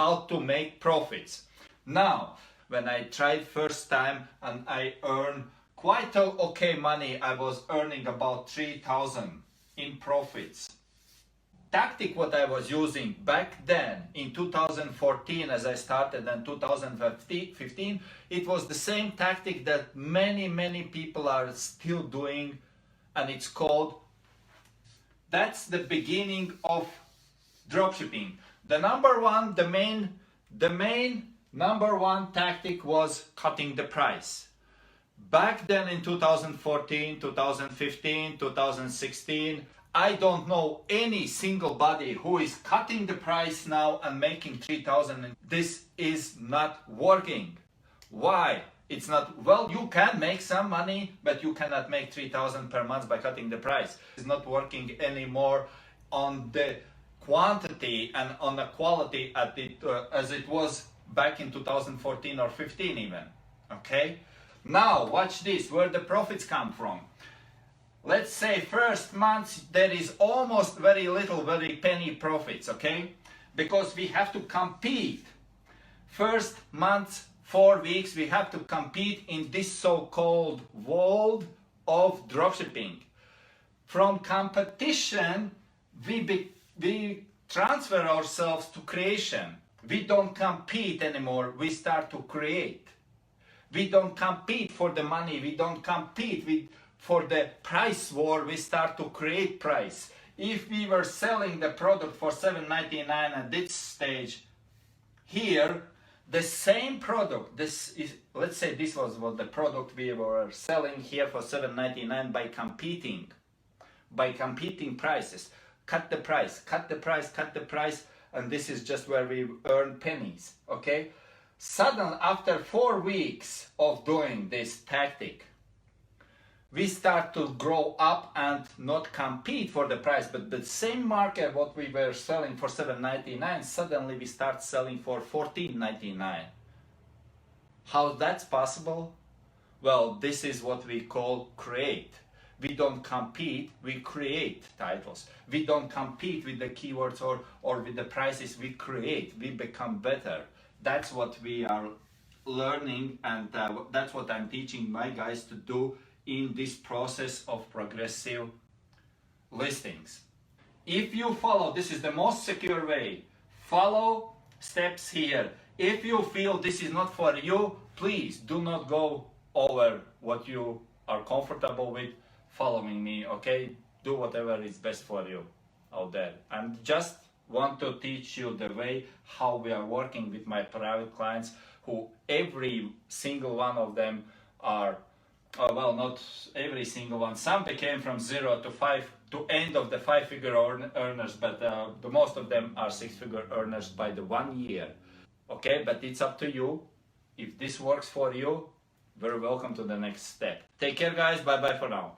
how to make profits. Now, when I tried first time and I earned quite okay money, I was earning about 3,000 in profits. Tactic what I was using back then in 2014 as I started in 2015, it was the same tactic that many people are still doing, and it's called, that's the beginning of dropshipping. The main number one tactic was cutting the price. Back then in 2014, 2015, 2016, I don't know any single body who is cutting the price now and making 3,000. This is not working. Why? It's not, well, you can make some money, but you cannot make 3,000 per month by cutting the price. It's not working anymore on the quantity and on the quality as it was back in 2014 or 15 even. Okay? Now, watch this, where the profits come from. Let's say first month there is almost very penny profits, okay? Because we have to compete. First month, 4 weeks, we have to compete in this so-called world of dropshipping. From competition, we transfer ourselves to creation. We don't compete anymore, we start to create. We don't compete for the money, we don't compete for the price war, we start to create price. If we were selling the product for $7.99 at this stage, here, the same product, let's say this was what the product we were selling here for $7.99 by competing prices. Cut the price, and this is just where we earn pennies, okay? Suddenly, after 4 weeks of doing this tactic, we start to grow up and not compete for the price, but the same market what we were selling for $7.99, suddenly we start selling for $14.99. How that's possible? Well, this is what we call create. We don't compete, we create titles. We don't compete with the keywords or with the prices, we create, we become better. That's what we are learning, and that's what I'm teaching my guys to do in this process of progressive listings. If you follow, this is the most secure way, follow steps here. If you feel this is not for you, please do not go over what you are comfortable with following me, okay? Do whatever is best for you out there. I just want to teach you the way how we are working with my private clients, who every single one of them are, well, not every single one. Some became from 0 to 5 to end of the 5-figure earners, but the most of them are 6-figure earners by the 1 year. Okay, but it's up to you. If this works for you, very welcome to the next step. Take care, guys. Bye bye for now.